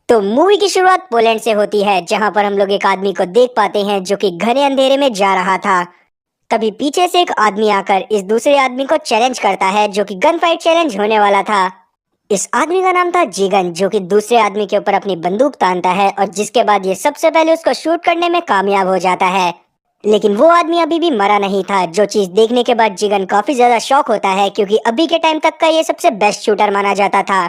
तो मूवी की शुरुआत पोलैंड से होती है, जहां पर हम लोग एक आदमी को देख पाते हैं जो कि घने अंधेरे में जा रहा था। तभी पीछे से एक आदमी आकर इस दूसरे आदमी को चैलेंज करता है, जो कि गन फाइट चैलेंज होने वाला था। इस आदमी का नाम था जिगन, जो कि दूसरे आदमी के ऊपर अपनी बंदूक तानता है और जिसके बाद ये सबसे पहले उसको शूट करने में कामयाब हो जाता है। लेकिन वो आदमी अभी भी मरा नहीं था, जो चीज देखने के बाद जिगन काफी ज्यादा शॉक होता है, क्योंकि अभी के टाइम तक का ये सबसे बेस्ट शूटर माना जाता था।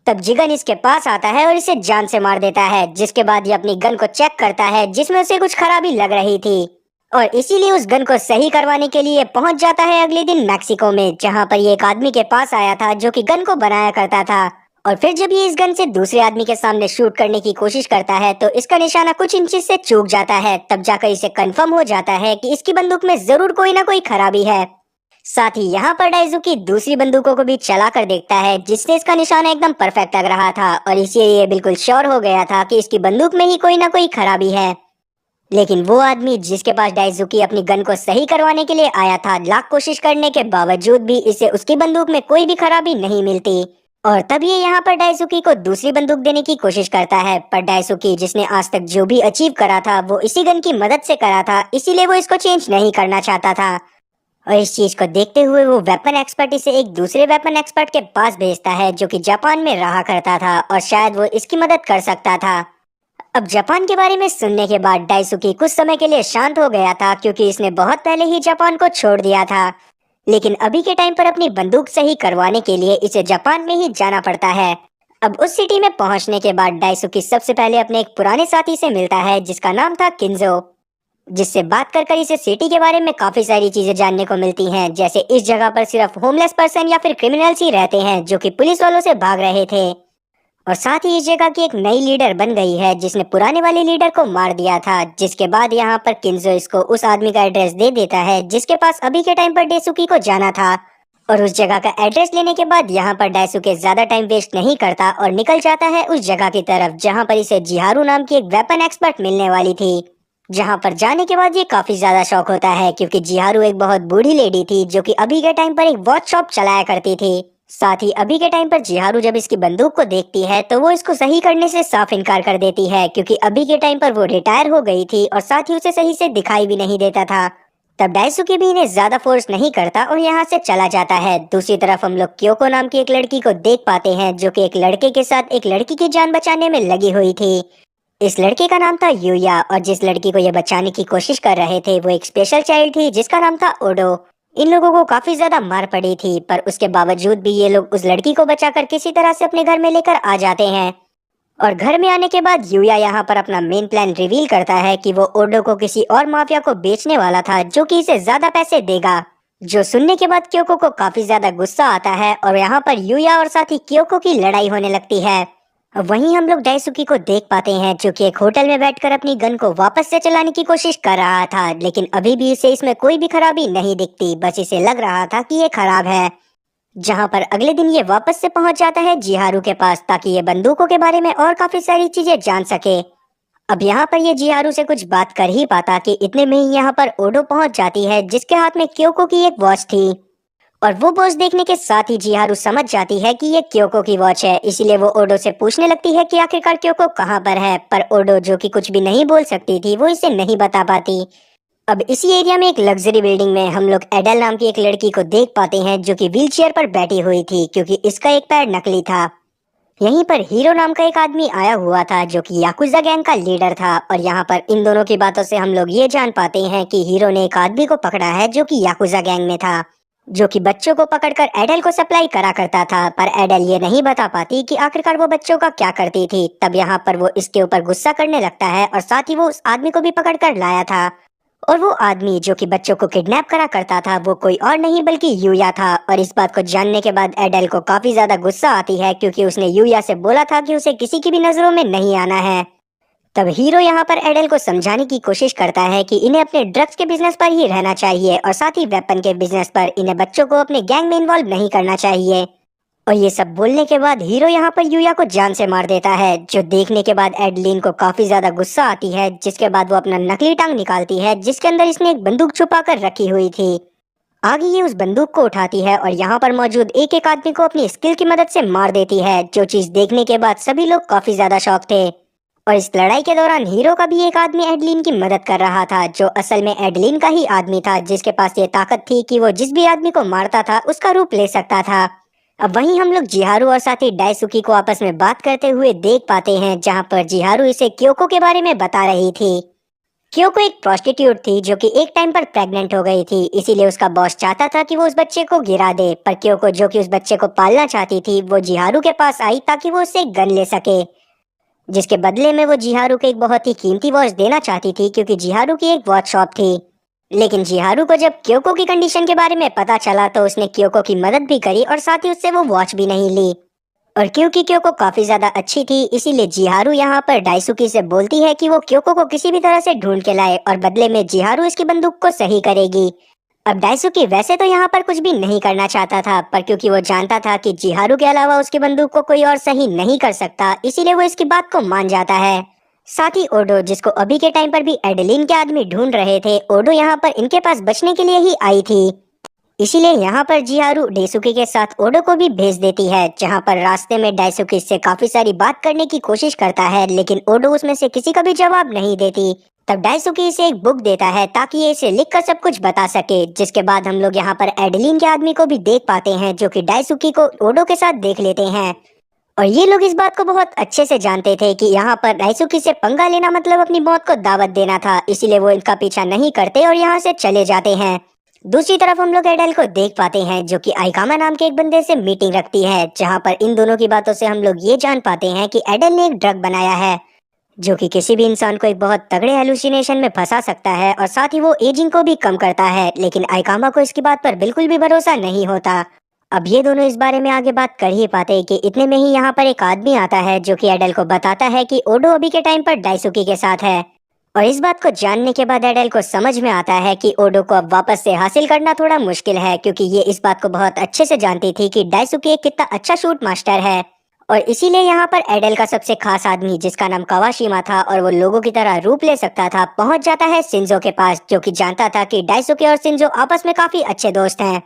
तब जिगन इसके पास आता है और इसे जान से मार देता है, जिसके बाद ये अपनी गन को चेक करता है, जिसमें उसे कुछ खराबी लग रही थी और इसीलिए उस गन को सही करवाने के लिए पहुंच जाता है अगले दिन मैक्सिको में, जहां पर ये एक आदमी के पास आया था जो कि गन को बनाया करता था। और फिर जब ये इस गन से दूसरे आदमी के सामने शूट करने की कोशिश करता है तो इसका निशाना कुछ इंचेस से चूक जाता है। तब जाकर इसे कंफर्म हो जाता है कि इसकी बंदूक में जरूर कोई ना कोई खराबी है। साथ ही यहाँ पर डाइजुकी दूसरी बंदूकों को भी चला कर देखता है, जिससे इसका निशाना एकदम परफेक्ट लग रहा था और इसलिए ये बिल्कुल श्योर हो गया था कि इसकी बंदूक में ही कोई ना कोई खराबी है। लेकिन वो आदमी जिसके पास डाइजुकी अपनी गन को सही करवाने के लिए आया था, लाख कोशिश करने के बावजूद भी इसे उसकी बंदूक में कोई भी खराबी नहीं मिलती। और तब ये यहाँ पर डाइजुकी को दूसरी बंदूक देने की कोशिश करता है, पर डाइजुकी जिसने आज तक जो भी अचीव करा था वो इसी गन की मदद से करा था, इसीलिए वो इसको चेंज नहीं करना चाहता था। और इस चीज को देखते हुए वो वेपन एक्सपर्ट इसे एक दूसरे वेपन एक्सपर्ट के पास भेजता है, जो कि जापान में रहा करता था और शायद वो इसकी मदद कर सकता था। अब जापान के बारे में सुनने के बाद डाइसुकी कुछ समय के लिए शांत हो गया था, क्योंकि इसने बहुत पहले ही जापान को छोड़ दिया था। लेकिन अभी के टाइम पर अपनी बंदूक सही करवाने के लिए इसे जापान में ही जाना पड़ता है। अब उस सिटी में पहुंचने के बाद डाइसुकी सबसे पहले अपने एक पुराने साथी से मिलता है, जिसका नाम था किंजो, जिससे बात कर कर इसे सिटी के बारे में काफी सारी चीजें जानने को मिलती हैं। जैसे इस जगह पर सिर्फ होमलेस पर्सन या फिर क्रिमिनल्स ही रहते हैं, जो कि पुलिस वालों से भाग रहे थे। और साथ ही इस जगह की एक नई लीडर बन गई है, जिसने पुराने वाले लीडर को मार दिया था। जिसके बाद यहाँ पर किंजो इसको उस आदमी का एड्रेस दे देता है, जिसके पास अभी के टाइम पर डेसुकी को जाना था। और उस जगह का एड्रेस लेने के बाद यहाँ पर डाइसुके ज्यादा टाइम वेस्ट नहीं करता और निकल जाता है उस जगह की तरफ, जहाँ पर इसे जिहारू नाम की एक वेपन एक्सपर्ट मिलने वाली थी। जहां पर जाने के बाद ये काफी ज्यादा शौक होता है, क्योंकि जिहारू एक बहुत बूढ़ी लेडी थी, जो कि अभी के टाइम पर एक वॉच शॉप चलाया करती थी। साथ ही अभी के टाइम पर जिहारू जब इसकी बंदूक को देखती है तो वो इसको सही करने से साफ इनकार कर देती है, क्योंकि अभी के टाइम पर वो रिटायर हो गई थी और साथ ही उसे सही से दिखाई भी नहीं देता था। तब डाइसुकी भी इन्हें ज्यादा फोर्स नहीं करता और यहाँ से चला जाता है। दूसरी तरफ हम लोग क्योको नाम की एक लड़की को देख पाते हैं, जो कि एक लड़के के साथ एक लड़की की जान बचाने में लगी हुई थी। इस लड़के का नाम था यूया, और जिस लड़की को ये बचाने की कोशिश कर रहे थे वो एक स्पेशल चाइल्ड थी, जिसका नाम था ओडो। इन लोगों को काफी ज्यादा मार पड़ी थी, पर उसके बावजूद भी ये लोग उस लड़की को बचाकर किसी तरह से अपने घर में लेकर आ जाते हैं। और घर में आने के बाद यूया यहाँ पर अपना मेन प्लान रिवील करता है कि वो ओडो को किसी और माफिया को बेचने वाला था, जो कि इसे ज्यादा पैसे देगा। जो सुनने के बाद क्योको को काफी ज्यादा गुस्सा आता है और यहाँ पर यूया और साथ ही क्योको की लड़ाई होने लगती है। वहीं हम लोग डाइसुकी को देख पाते हैं, जो कि एक होटल में बैठकर अपनी गन को वापस से चलाने की कोशिश कर रहा था, लेकिन अभी भी इसे इसमें कोई भी खराबी नहीं दिखती, बस इसे लग रहा था कि ये खराब है। जहां पर अगले दिन ये वापस से पहुंच जाता है जिहारू के पास, ताकि ये बंदूकों के बारे में और काफी सारी चीजें जान सके। अब यहाँ पर ये जिहारू से कुछ बात कर ही पाता कि इतने में ही यहाँ पर ओडो पहुंच जाती है, जिसके हाथ में क्योको की एक वॉच थी। और वो वॉच देखने के साथ ही जिहारू समझ जाती है कि ये क्योको की वॉच है, इसीलिए वो ओडो से पूछने लगती है कि आखिरकार क्योको कहाँ पर है। पर ओडो, जो कि कुछ भी नहीं बोल सकती थी, वो इसे नहीं बता पाती। अब इसी एरिया में एक लग्जरी बिल्डिंग में हम लोग एडल नाम की एक लड़की को देख पाते हैं, जो कि व्हीलचेयर पर बैठी हुई थी, क्योंकि इसका एक पैर नकली था। यहीं पर हीरो नाम का एक आदमी आया हुआ था, जो कि याकुजा गैंग का लीडर था। और यहाँ पर इन दोनों की बातों से हम लोग ये जान पाते हैं कि हीरो ने एक आदमी को पकड़ा है, जो कि याकुजा गैंग में था, जो कि बच्चों को पकड़कर एडल को सप्लाई करा करता था। पर एडल ये नहीं बता पाती कि आखिरकार वो बच्चों का क्या करती थी। तब यहाँ पर वो इसके ऊपर गुस्सा करने लगता है और साथ ही वो उस आदमी को भी पकड़कर लाया था। और वो आदमी जो कि बच्चों को किडनैप करा करता था, वो कोई और नहीं बल्कि यूया था। और इस बात को जानने के बाद एडल को काफी ज्यादा गुस्सा आती है, क्योंकि उसने यूया से बोला था कि उसे किसी की भी नजरों में नहीं आना है। तब हीरो यहाँ पर एडल को समझाने की कोशिश करता है कि इन्हें अपने ड्रग्स के बिजनेस पर ही रहना चाहिए और साथ ही वेपन के बिजनेस पर, इन्हें बच्चों को अपने गैंग में इन्वॉल्व नहीं करना चाहिए। और ये सब बोलने के बाद हीरो यहाँ पर यूया को जान से मार देता है, जो देखने के बाद एडलिन को काफी ज्यादा गुस्सा आती है। जिसके बाद वो अपना नकली टांग निकालती है, जिसके अंदर इसने एक बंदूक छुपा कर रखी हुई थी। आगे ये उस बंदूक को उठाती है और यहाँ पर मौजूद एक एक आदमी को अपनी स्किल की मदद से मार देती है, जो चीज देखने के बाद सभी लोग काफी ज्यादा शॉक थे। और इस लड़ाई के दौरान हीरो का भी एक आदमी एडलिन की मदद कर रहा था, जो असल में एडलिन का ही आदमी था, जिसके पास ये ताकत थी कि वो जिस भी आदमी को मारता था उसका रूप ले सकता था। अब वहीं हम लोग जिहारू और साथ ही डायसुकी को आपस में बात करते हुए देख पाते हैं, जहाँ पर जिहारू इसे क्योको के बारे में बता रही थी। क्योको एक प्रोस्टिट्यूट थी जो कि एक टाइम पर प्रेग्नेंट हो गई थी, इसीलिए उसका बॉस चाहता था कि वो उस बच्चे को गिरा दे। पर क्योको, जो कि उस बच्चे को पालना चाहती थी, वो जिहारू के पास आई ताकि वो उससे एक गन ले सके, जिसके बदले में वो जिहारू को एक बहुत ही कीमती वॉच देना चाहती थी, क्योंकि जिहारू की एक वॉच शॉप थी। लेकिन जिहारू को जब क्योको की कंडीशन के बारे में पता चला तो उसने क्योको की मदद भी करी और साथ ही उससे वो वॉच भी नहीं ली। और क्योंकि क्योको काफी ज्यादा अच्छी थी, इसीलिए जिहारू यहाँ पर डायसुकी से बोलती है कि वो क्योको को किसी भी तरह से ढूंढ के लाए और बदले में जिहारू इसकी बंदूक को सही करेगी। अब डायसुकी वैसे तो यहाँ पर कुछ भी नहीं करना चाहता था, पर क्योंकि वो जानता था कि जिहारू के अलावा उसकी बंदूक को कोई और सही नहीं कर सकता, इसीलिए वो इसकी बात को मान जाता है। साथ ही ओडो, जिसको अभी के टाइम पर भी एडेलिन के आदमी ढूंढ रहे थे, ओडो यहाँ पर इनके पास बचने के लिए ही आई थी। इसीलिए यहाँ पर जिहारू डायसुकी के साथ ओडो को भी भेज देती है, जहाँ पर रास्ते में डायसुकी से काफी सारी बात करने की कोशिश करता है, लेकिन ओडो उसमें से किसी का भी जवाब नहीं देती। तब डायसुकी इसे एक बुक देता है ताकि ये इसे लिखकर सब कुछ बता सके, जिसके बाद हम लोग यहाँ पर एडेलिन के आदमी को भी देख पाते हैं, जो कि डायसुकी को ओडो के साथ देख लेते हैं। और ये लोग इस बात को बहुत अच्छे से जानते थे कि यहाँ पर डायसुकी से पंगा लेना मतलब अपनी मौत को दावत देना था, इसीलिए वो इनका पीछा नहीं करते और यहाँ से चले जाते हैं। दूसरी तरफ हम लोग एडेल को देख पाते हैं, जो कि आइकामा नाम के एक बंदे से मीटिंग रखती है, जहाँ पर इन दोनों की बातों से हम लोग ये जान पाते हैं कि एडेल ने एक ड्रग बनाया है, जो कि किसी भी इंसान को एक बहुत तगड़े हेलुसिनेशन में फंसा सकता है और साथ ही वो एजिंग को भी कम करता है। लेकिन आइकामा को इसकी बात पर बिल्कुल भी भरोसा नहीं होता। अब ये दोनों इस बारे में आगे बात कर ही पाते कि इतने में ही यहाँ पर एक आदमी आता है, जो कि एडेल को बताता है कि ओडो अभी के टाइम पर डायसुकी के साथ है। और इस बात को जानने के बाद एडेल को समझ में आता है कि ओडो को अब वापस से हासिल करना थोड़ा मुश्किल है, क्योंकि ये इस बात को बहुत अच्छे से जानती थी कि डायसुकी एक कितना अच्छा शूट मास्टर है। और इसीलिए यहाँ पर एडेल का सबसे खास आदमी, जिसका नाम कावाशिमा था और वो लोगों की तरह रूप ले सकता था, पहुंच जाता है शिंजो के पास, जो कि जानता था कि डायसुकी और शिंजो आपस में काफी अच्छे दोस्त हैं।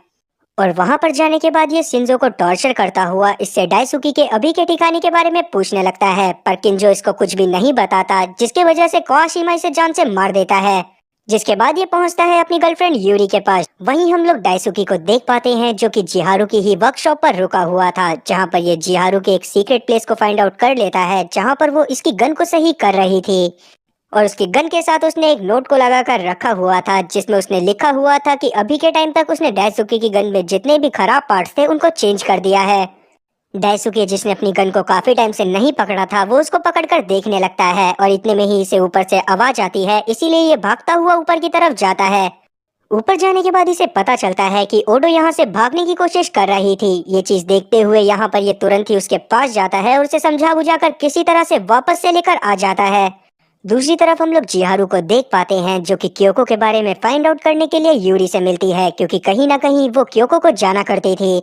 और वहां पर जाने के बाद ये शिंजो को टॉर्चर करता हुआ इससे डायसुकी के अभी के ठिकाने के बारे में पूछने लगता है, पर किंजो इसको कुछ भी नहीं बताता, जिसके वजह से कावाशिमा इसे जान से मार देता है। जिसके बाद ये पहुंचता है अपनी गर्लफ्रेंड यूरी के पास। वहीं हम लोग डायसुकी को देख पाते हैं, जो कि जिहारू की ही वर्कशॉप पर रुका हुआ था, जहां पर ये जिहारू के एक सीक्रेट प्लेस को फाइंड आउट कर लेता है, जहां पर वो इसकी गन को सही कर रही थी। और उसकी गन के साथ उसने एक नोट को लगाकर रखा हुआ था, जिसमें उसने लिखा हुआ था कि अभी के टाइम तक उसने डायसुकी की गन में जितने भी खराब पार्ट्स थे उनको चेंज कर दिया है। डायसुकी, जिसने अपनी गन को काफी टाइम से नहीं पकड़ा था, वो उसको पकड़कर देखने लगता है और इतने में ही इसे ऊपर से आवाज आती है, इसीलिए ये भागता हुआ ऊपर की तरफ जाता है। ऊपर जाने के बाद इसे पता चलता है कि ओडो यहाँ से भागने की कोशिश कर रही थी। ये चीज देखते हुए यहाँ पर ये तुरंत ही उसके पास जाता है और उसे समझा बुझाकर किसी तरह से वापस से लेकर आ जाता है। दूसरी तरफ हम लोग जिहारू को देख पाते हैं, जो कि क्योको के बारे में फाइंड आउट करने के लिए यूरी से मिलती है, क्योंकि कहीं ना कहीं वो क्योको को जाना करती थी।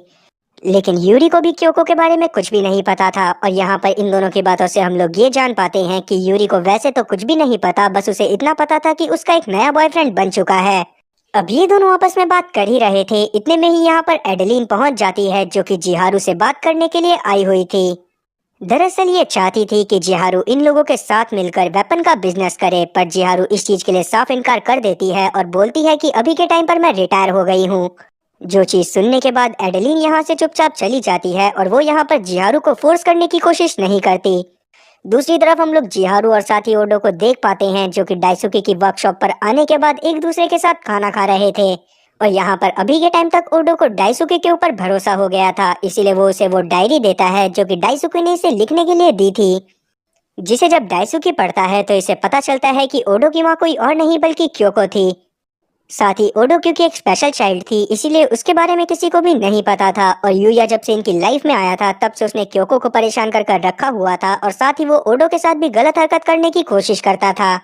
लेकिन यूरी को भी क्योको के बारे में कुछ भी नहीं पता था। और यहाँ पर इन दोनों की बातों से हम लोग ये जान पाते हैं कि यूरी को वैसे तो कुछ भी नहीं पता, बस उसे इतना पता था कि उसका एक नया बॉयफ्रेंड बन चुका है। अब ये दोनों आपस में बात कर ही रहे थे, इतने में ही यहाँ पर एडेलिन पहुंच जाती है, जो कि जिहारू से बात करने के लिए आई हुई थी। दरअसल ये चाहती थी कि जिहारू इन लोगों के साथ मिलकर वेपन का बिजनेस करे, पर जिहारू इस चीज के लिए साफ इनकार कर देती है और बोलती है कि अभी के टाइम पर मैं रिटायर हो गई हूँ। जो चीज सुनने के बाद एडेलिन यहाँ से चुपचाप चली जाती है और वो यहाँ पर जिहारू को फोर्स करने की कोशिश नहीं करती। दूसरी तरफ हम लोग जिहारू और साथी ओडो को देख पाते हैं, जो कि डायसुकी की वर्कशॉप पर आने के बाद एक दूसरे के साथ खाना खा रहे थे। और यहाँ पर अभी के टाइम तक ओडो को डायसुकी के ऊपर भरोसा हो गया था, इसीलिए वो उसे वो डायरी देता है, जो कि डायसुकी ने इसे लिखने के लिए दी थी। जिसे जब डायसुकी पढ़ता है तो इसे पता चलता है कि ओडो की माँ कोई और नहीं बल्कि क्योको थी। साथ ही ओडो क्योंकि एक स्पेशल चाइल्ड थी, इसीलिए उसके बारे में किसी को भी नहीं पता था। और यूया जब से इनकी लाइफ में आया था, तब से उसने क्योको को परेशान कर कर रखा हुआ था, और साथ ही वो ओडो के साथ भी गलत हरकत करने की कोशिश करता था।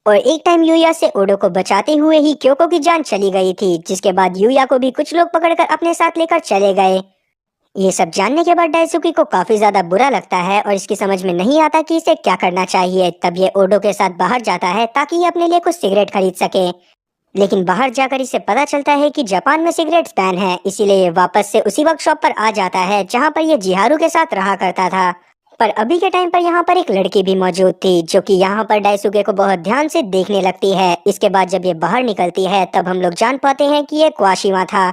और एक टाइम यूया से ओडो को बचाते हुए ही क्योको की जान चली गई थी, जिसके बाद यूया को भी कुछ लोग पकड़कर अपने साथ लेकर चले गए। ये सब जानने के बाद डायसुकी को काफी ज्यादा बुरा लगता है और इसकी समझ में नहीं आता कि इसे क्या करना चाहिए। तब ये ओडो के साथ बाहर जाता है ताकि ये अपने लिए कुछ सिगरेट खरीद सके। लेकिन बाहर जाकर इसे पता चलता है कि जापान में सिगरेट्स बैन है, इसीलिए ये वापस से उसी वर्कशॉप पर आ जाता है जहाँ पर ये जिहारू के साथ रहा करता था। पर अभी के टाइम पर यहाँ पर एक लड़की भी मौजूद थी जो कि यहाँ पर डायसुके को बहुत ध्यान से देखने लगती है। इसके बाद जब ये बाहर निकलती है तब हम लोग जान पाते हैं कि ये क्वाशिमा था,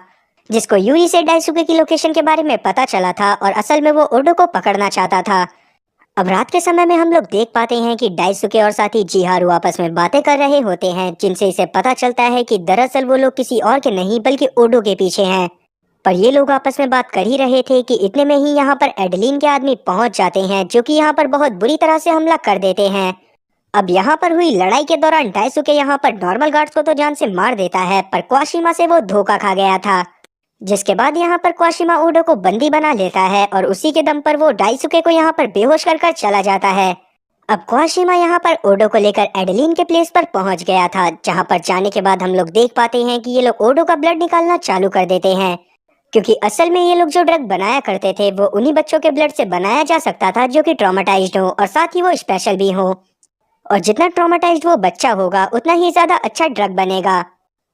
जिसको यूरी से डायसुके की लोकेशन के बारे में पता चला था और असल में वो ओडो को पकड़ना चाहता था। अब रात के समय में हम लोग देख पाते हैं कि डाइसुके और साथी जिहारू आपस में बातें कर रहे होते हैं, जिनसे इसे पता चलता है कि दरअसल वो लोग किसी और के नहीं बल्कि ओडो के पीछे हैं। पर ये लोग आपस में बात कर ही रहे थे कि इतने में ही यहाँ पर एडलिन के आदमी पहुंच जाते हैं, जो कि यहाँ पर बहुत बुरी तरह से हमला कर देते हैं। अब यहाँ पर हुई लड़ाई के दौरान डाइसुके यहाँ पर नॉर्मल गार्ड्स को तो जान से मार देता है, पर क्वाशिमा से वो धोखा खा गया था। जिसके बाद यहाँ पर क्वाशिमा ओडो को बंदी बना लेता है और उसी के दम पर वो डाइसुके को यहाँ पर बेहोश कर चला जाता है। अब क्वाशिमा यहाँ पर ओडो को लेकर एडलिन के प्लेस पर पहुंच गया था, जहाँ पर जाने के बाद हम लोग देख पाते हैं कि ये लोग ओडो का ब्लड निकालना चालू कर देते हैं, क्योंकि असल में ये लोग जो ड्रग बनाया करते थे वो उन्हीं बच्चों के ब्लड से बनाया जा सकता था जो कि ट्रॉमेटाइज्ड हो और साथ ही वो स्पेशल भी हो। और जितना ट्रॉमेटाइज्ड वो बच्चा होगा उतना ही ज्यादा अच्छा ड्रग बनेगा।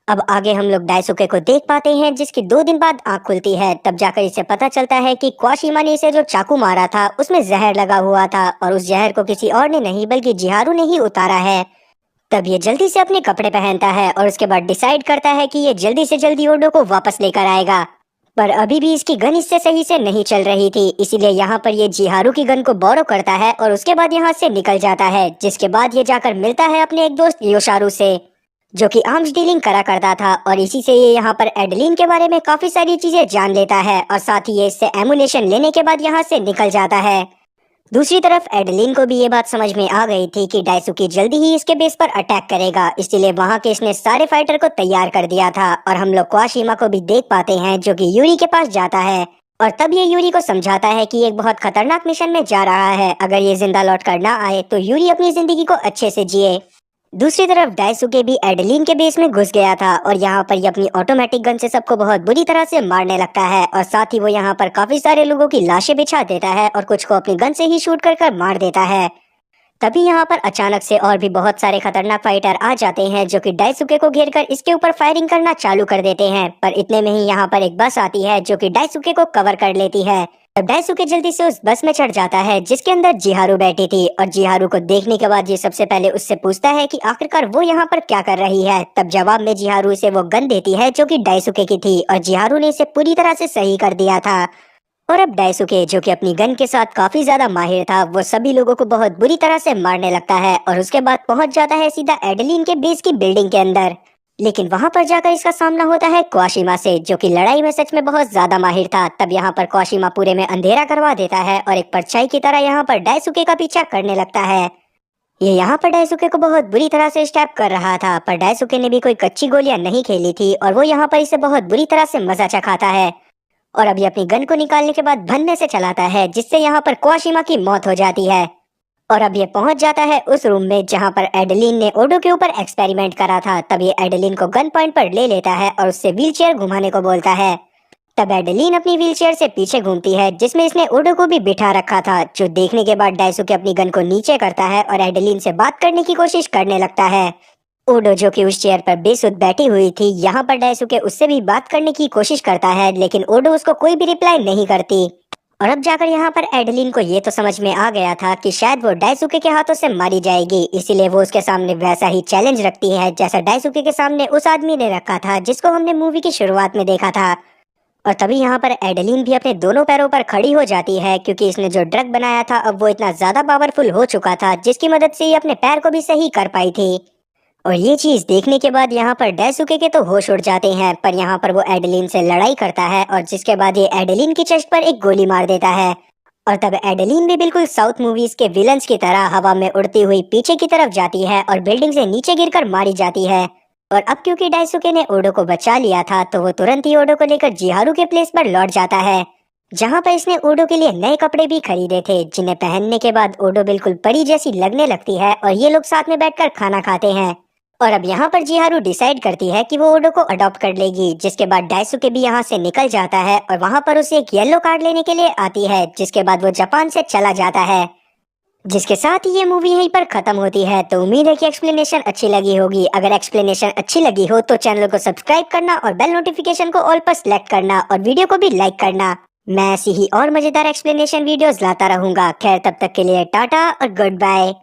अब आगे हम लोग डाइसुके को देख पाते हैं, जिसकी 2 दिन बाद आंख खुलती है। तब जाकर इसे पता चलता है कि क्वाशिमा ने इसे जो चाकू मारा था उसमें जहर लगा हुआ था और उस जहर को किसी और ने नहीं बल्कि जिहारू ने ही उतारा है। तब ये जल्दी से अपने कपड़े पहनता है और उसके बाद डिसाइड करता है कि ये जल्दी से जल्दी ओडो को वापस लेकर आएगा। पर अभी भी इसकी गन इससे सही से नहीं चल रही थी, इसीलिए यहाँ पर ये जिहारू की गन को बोरो करता है और उसके बाद यहाँ से निकल जाता है। जिसके बाद ये जाकर मिलता है अपने एक दोस्त योशारू से, जो कि आर्म्स डीलिंग करा करता था, और इसी से ये यहाँ पर एडलिन के बारे में काफी सारी चीजें जान लेता है और साथ ही ये इससे एमुनेशन लेने के बाद यहाँ से निकल जाता है। दूसरी तरफ एडलिन को भी ये बात समझ में आ गई थी कि डाइसुके जल्दी ही इसके बेस पर अटैक करेगा, इसीलिए वहां के इसने सारे फाइटर को तैयार कर दिया था। और हम लोग क्वाशिमा को भी देख पाते हैं जो कि यूरी के पास जाता है और तब ये यूरी को समझाता है कि एक बहुत खतरनाक मिशन में जा रहा है, अगर ये जिंदा लौट कर ना आए तो यूरी अपनी जिंदगी को अच्छे से जिए। दूसरी तरफ डाइसुके भी एडलिन के बेस में घुस गया था और यहाँ पर ये अपनी ऑटोमेटिक गन से सबको बहुत बुरी तरह से मारने लगता है और साथ ही वो यहाँ पर काफी सारे लोगों की लाशें बिछा देता है और कुछ को अपनी गन से ही शूट कर मार देता है। तभी यहाँ पर अचानक से और भी बहुत सारे खतरनाक फाइटर आ जाते हैं जो कि डाइसुके को घेर कर इसके ऊपर फायरिंग करना चालू कर देते हैं। पर इतने में ही यहाँ पर एक बस आती है जो कि डाइसुके को कवर कर लेती है। तब डाइसुके जल्दी से उस बस में चढ़ जाता है जिसके अंदर जिहारू बैठी थी और जिहारू को देखने के बाद ये सबसे पहले उससे पूछता है कि आखिरकार वो यहाँ पर क्या कर रही है। तब जवाब में जिहारू इसे वो गन देती है जो कि डाइसुके की थी और जिहारू ने इसे पूरी तरह से सही कर दिया था। और अब डाइसुके जो कि अपनी गन के साथ काफी ज्यादा माहिर था, वो सभी लोगों को बहुत बुरी तरह से मारने लगता है और उसके बाद पहुंच जाता है सीधा एडलिन के बेस की बिल्डिंग के अंदर। लेकिन वहां पर जाकर इसका सामना होता है क्वाशिमा से, जो कि लड़ाई में सच में बहुत ज्यादा माहिर था। तब यहाँ पर क्वाशिमा पूरे में अंधेरा करवा देता है और एक परछाई की तरह यहाँ पर डाइसुके का पीछा करने लगता है। ये यहाँ पर डाइसुके को बहुत बुरी तरह से स्टैप कर रहा था, पर डाइसुके ने भी कोई कच्ची गोलियां नहीं खेली थी और वो यहाँ पर इसे बहुत बुरी तरह से मजा चखाता है। और अभी अपनी गन को निकालने के बाद भन्ने से चलाता है, जिससे यहाँ पर क्वाशिमा की मौत हो जाती है। और अब ये पहुंच जाता है उस रूम में जहाँ पर एडलिन ने ओडो के ऊपर एक्सपेरिमेंट करा था। तब ये एडलिन को गन पॉइंट पर ले लेता है और उससे व्हीलचेयर घुमाने को बोलता है। तब एडलिन अपनी व्हीलचेयर से पीछे घूमती है जिसमें इसने ओडो को भी बिठा रखा था, जो देखने के बाद डाइसुके अपनी गन को नीचे करता है और एडलिन से बात करने की कोशिश करने लगता है। ओडो जो कि उस चेयर पर बेसुध बैठी हुई थी, यहाँ पर डाइसुके उससे भी बात करने की कोशिश करता है, लेकिन ओडो उसको कोई भी रिप्लाई नहीं करती। और अब जाकर यहाँ पर एडलिन को ये तो समझ में आ गया था कि शायद वो डाइसुके के हाथों से मारी जाएगी, इसीलिए वो उसके सामने वैसा ही चैलेंज रखती है जैसा डाइसुके के सामने उस आदमी ने रखा था जिसको हमने मूवी की शुरुआत में देखा था। और तभी यहाँ पर एडलिन भी अपने दोनों पैरों पर खड़ी हो जाती है, क्योंकि इसने जो ड्रग बनाया था अब वो इतना ज्यादा पावरफुल हो चुका था जिसकी मदद से ये अपने पैर को भी सही कर पाई थी। और ये चीज देखने के बाद यहाँ पर डाइसुके के तो होश उड़ जाते हैं, पर यहाँ पर वो एडलिन से लड़ाई करता है और जिसके बाद ये एडलिन की चेस्ट पर एक गोली मार देता है। और तब एडलिन भी बिल्कुल साउथ मूवीज के विलन्स की तरह हवा में उड़ती हुई पीछे की तरफ जाती है और बिल्डिंग से नीचे गिरकर मारी जाती है। और अब क्योंकि डाइसुके ने ओडो को बचा लिया था तो वो तुरंत ही ओडो को लेकर जिहारू के प्लेस पर लौट जाता है, जहाँ पर इसने ओडो के लिए नए कपड़े भी खरीदे थे, जिन्हें पहनने के बाद ओडो बिल्कुल परी जैसी लगने लगती है और ये लोग साथ में बैठकर खाना खाते हैं। और अब यहाँ पर जिहारू डिसाइड करती है कि वो ओडो को अडॉप्ट कर लेगी, जिसके बाद डाइसुके भी यहाँ से निकल जाता है और वहाँ पर उसे एक येलो कार्ड लेने के लिए आती है, जिसके बाद वो जापान से चला जाता है। जिसके साथ ही ये मूवी यहीं पर खत्म होती है। तो उम्मीद है कि एक्सप्लेनेशन अच्छी लगी होगी। अगर एक्सप्लेनेशन अच्छी लगी हो तो चैनल को सब्सक्राइब करना और बेल नोटिफिकेशन को ऑल पर सिलेक्ट करना और वीडियो को भी लाइक करना। मैं ऐसी ही और मजेदार एक्सप्लेनेशन वीडियोस लाता रहूंगा। खैर तब तक के लिए टाटा और गुड बाय।